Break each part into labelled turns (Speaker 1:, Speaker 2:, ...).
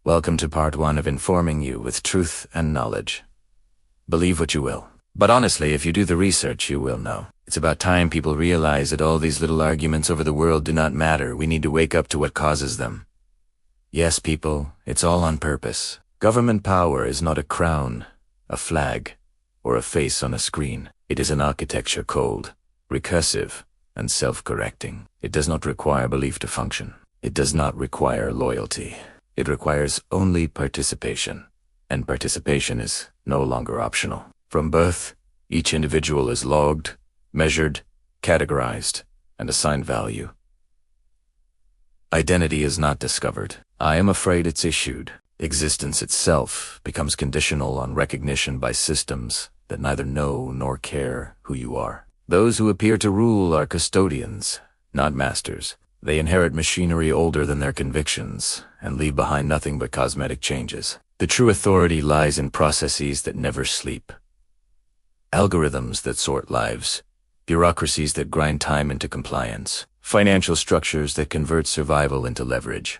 Speaker 1: Welcome to part 1 of informing you with truth and knowledge. Believe what you will. But honestly, if you do the research, you will know. It's about time people realize that all these little arguments over the world do not matter. We need to wake up to what causes them. Yes, people, it's all on purpose. Government power is not a crown, a flag, or a face on a screen. It is an architecture cold, recursive, and self-correcting. It does not require belief to function. It does not require loyalty. It requires only participation, and participation is no longer optional. From birth, each individual is logged, measured, categorized, and assigned value. Identity is not discovered. I am afraid it's issued. Existence itself becomes conditional on recognition by systems that neither know nor care who you are. Those who appear to rule are custodians, not masters. They inherit machinery older than their convictions and leave behind nothing but cosmetic changes. The true authority lies in processes that never sleep. Algorithms that sort lives, bureaucracies that grind time into compliance, financial structures that convert survival into leverage.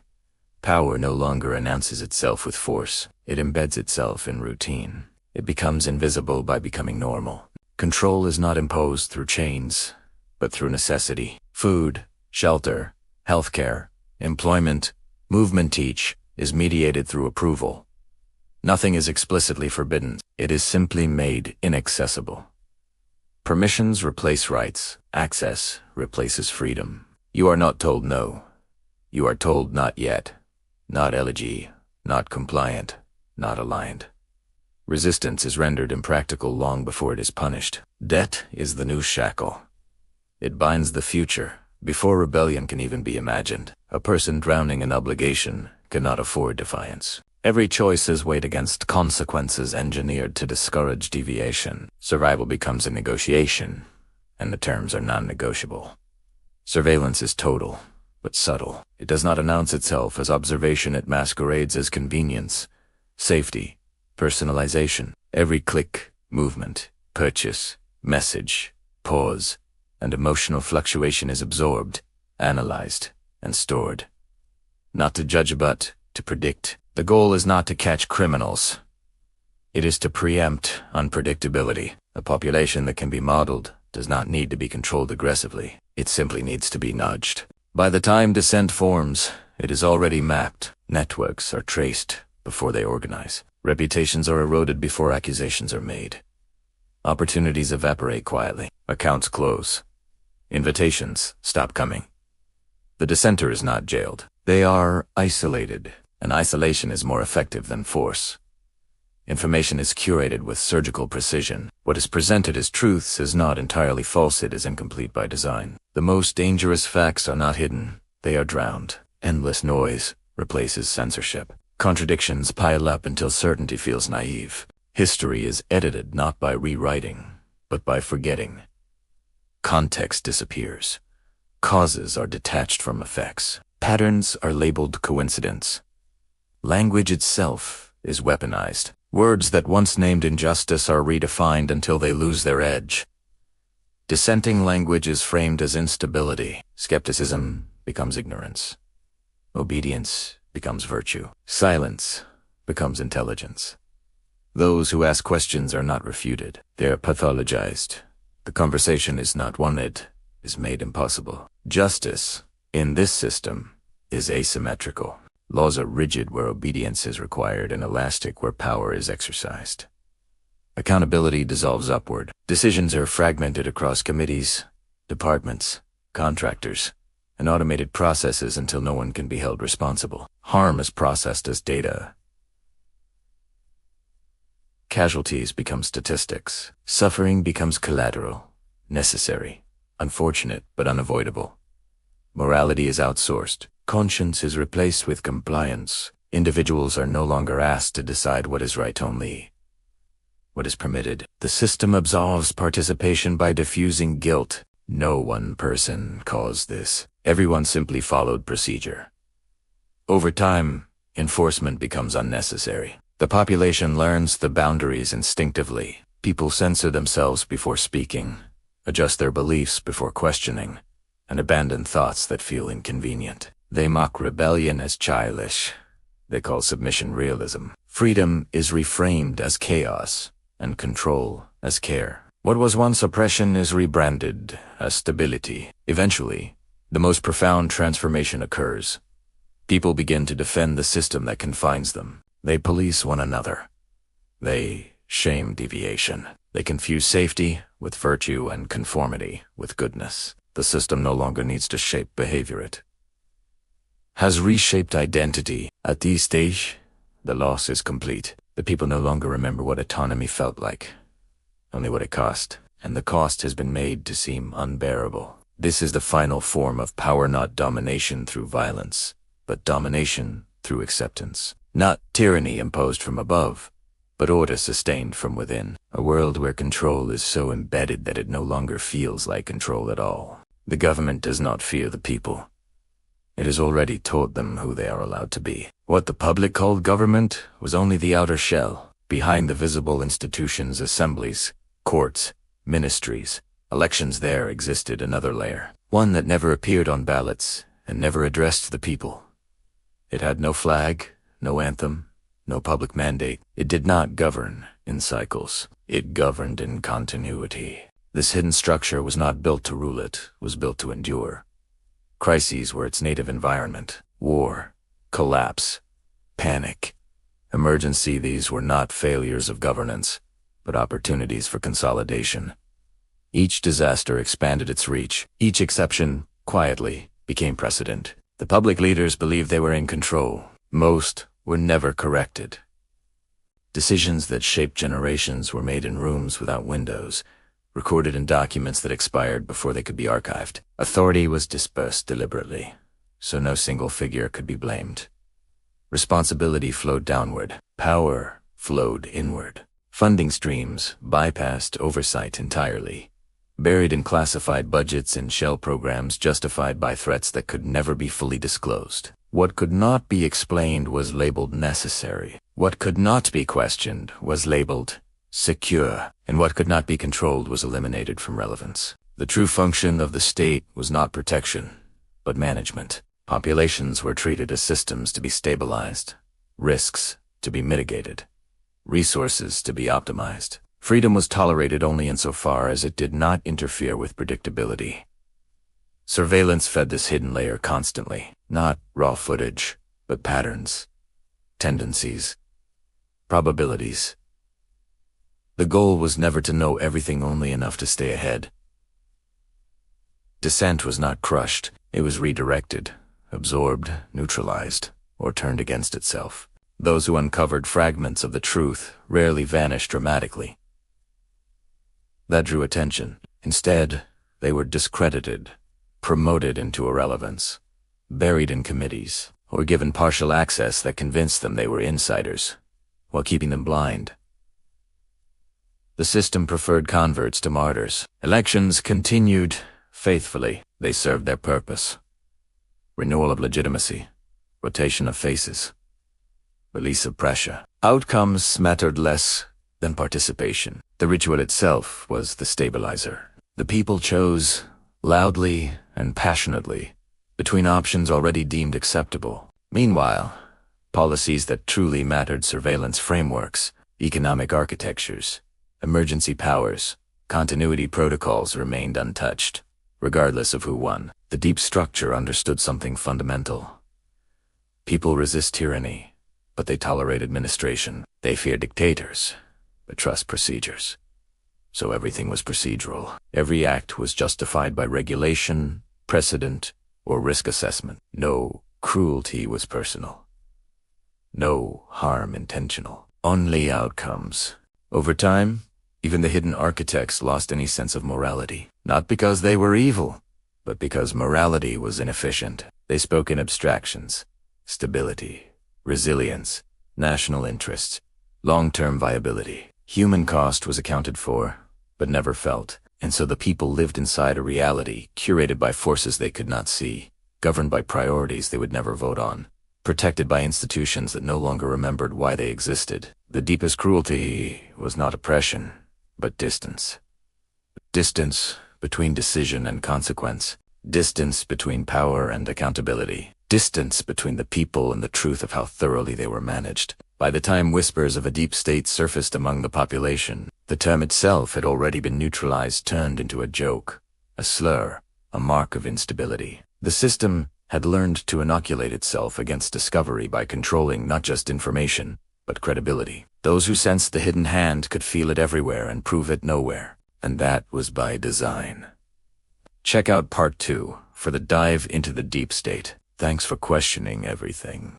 Speaker 1: Power no longer announces itself with force. It embeds itself in routine. It becomes invisible by becoming normal. Control is not imposed through chains, but through necessity. Food, shelter, healthcare, employment, movement each is mediated through approval. Nothing is explicitly forbidden. It is simply made inaccessible. Permissions replace rights. Access replaces freedom. You are not told no. You are told not yet, not elegy, not compliant, not aligned. Resistance is rendered impractical long before it is punished. Debt is the new shackle. It binds the future before rebellion can even be imagined. A person drowning in obligation cannot afford defiance. Every choice is weighed against consequences engineered to discourage deviation. Survival becomes a negotiation, and the terms are non-negotiable. Surveillance is total, but subtle. It does not announce itself as observation. It masquerades as convenience, safety, personalization. Every click, movement, purchase, message, pause, and emotional fluctuation is absorbed, analyzed, and stored. Not to judge but to predict. The goal is not to catch criminals. It is to preempt unpredictability. A population that can be modeled does not need to be controlled aggressively. It simply needs to be nudged. By the time dissent forms, it is already mapped. Networks are traced before they organize. Reputations are eroded before accusations are made. Opportunities evaporate quietly. Accounts close. Invitations stop coming. The dissenter is not jailed. They are isolated, and isolation is more effective than force. Information is curated with surgical precision. What is presented as truths is not entirely false. It is incomplete by design. The most dangerous facts are not hidden. They are drowned. Endless noise replaces censorship. Contradictions pile up until certainty feels naive. History is edited not by rewriting, but by forgetting. Context disappears. Causes are detached from effects. Patterns are labeled coincidence. Language itself is weaponized. Words that once named injustice are redefined until they lose their edge. Dissenting language is framed as instability. Skepticism becomes ignorance. Obedience becomes virtue. Silence becomes intelligence. Those who ask questions are not refuted. They are pathologized. The conversation is not one, it is made impossible. Justice, in this system, is asymmetrical. Laws are rigid where obedience is required and elastic where power is exercised. Accountability dissolves upward. Decisions are fragmented across committees, departments, contractors, and automated processes until no one can be held responsible. Harm is processed as data. Casualties become statistics. Suffering becomes collateral, necessary, unfortunate but unavoidable. Morality is outsourced. Conscience is replaced with compliance. Individuals are no longer asked to decide what is right, only what is permitted. The system absolves participation by diffusing guilt. No one person caused this. Everyone simply followed procedure. Over time, enforcement becomes unnecessary. The population learns the boundaries instinctively. People censor themselves before speaking, adjust their beliefs before questioning, and abandon thoughts that feel inconvenient. They mock rebellion as childish. they call submission realism. Freedom is reframed as chaos, and control as care. What was once oppression is rebranded as stability. Eventually, the most profound transformation occurs. People begin to defend the system that confines them. They police one another. They shame deviation. They confuse safety with virtue and conformity with goodness. The system no longer needs to shape behavior. It has reshaped identity. At this stage, the loss is complete. The people no longer remember what autonomy felt like, only what it cost, and the cost has been made to seem unbearable. This is the final form of power, not domination through violence, but domination through acceptance. Not tyranny imposed from above, but order sustained from within. A world where control is so embedded that it no longer feels like control at all. The government does not fear the people. It has already taught them who they are allowed to be. What the public called government was only the outer shell. Behind the visible institutions, assemblies, courts, ministries, elections, there existed another layer. One that never appeared on ballots and never addressed the people. It had no flag, no anthem, no public mandate. It did not govern in cycles. It governed in continuity. This hidden structure was not built to rule, it was built to endure. Crises were its native environment. War, collapse, panic, emergency. These were not failures of governance, but opportunities for consolidation. Each disaster expanded its reach. Each exception, quietly, became precedent. The public leaders believed they were in control. Most were never corrected. Decisions that shaped generations were made in rooms without windows, recorded in documents that expired before they could be archived. Authority was dispersed deliberately, so no single figure could be blamed. Responsibility flowed downward. Power flowed inward. Funding streams bypassed oversight entirely, buried in classified budgets and shell programs justified by threats that could never be fully disclosed. What could not be explained was labeled necessary. What could not be questioned was labeled secure, and what could not be controlled was eliminated from relevance. The true function of the state was not protection, but management. Populations were treated as systems to be stabilized, risks to be mitigated, resources to be optimized. Freedom was tolerated only insofar as it did not interfere with predictability. Surveillance fed this hidden layer constantly, not raw footage, but patterns, tendencies, probabilities. The goal was never to know everything, only enough to stay ahead. Dissent was not crushed, it was redirected, absorbed, neutralized, or turned against itself. Those who uncovered fragments of the truth rarely vanished dramatically. That drew attention. Instead, they were discredited, promoted into irrelevance, buried in committees, or given partial access that convinced them they were insiders, while keeping them blind. The system preferred converts to martyrs. Elections continued faithfully. They served their purpose. Renewal of legitimacy, rotation of faces, release of pressure. Outcomes mattered less than participation. The ritual itself was the stabilizer. The people chose loudly and passionately between options already deemed acceptable. Meanwhile, policies that truly mattered, surveillance frameworks, economic architectures, emergency powers, continuity protocols, remained untouched. Regardless of who won, the deep structure understood something fundamental. People resist tyranny, but they tolerate administration. They fear dictators, but trust procedures. So everything was procedural. Every act was justified by regulation, precedent, or risk assessment. No cruelty was personal. No harm intentional. Only outcomes. Over time, even the hidden architects lost any sense of morality. Not because they were evil, but because morality was inefficient. They spoke in abstractions: stability, resilience, national interests, long-term viability. Human cost was accounted for, but never felt, and so the people lived inside a reality curated by forces they could not see, governed by priorities they would never vote on, protected by institutions that no longer remembered why they existed. The deepest cruelty was not oppression, but distance. Distance between decision and consequence. Distance between power and accountability. distance between the people and the truth of how thoroughly they were managed. By the time whispers of a deep state surfaced among the population, the term itself had already been neutralized, turned into a joke, a slur, a mark of instability. The system had learned to inoculate itself against discovery by controlling not just information, but credibility. Those who sensed the hidden hand could feel it everywhere and prove it nowhere. And that was by design. Check out Part 2 for the dive into the deep state. Thanks for questioning everything.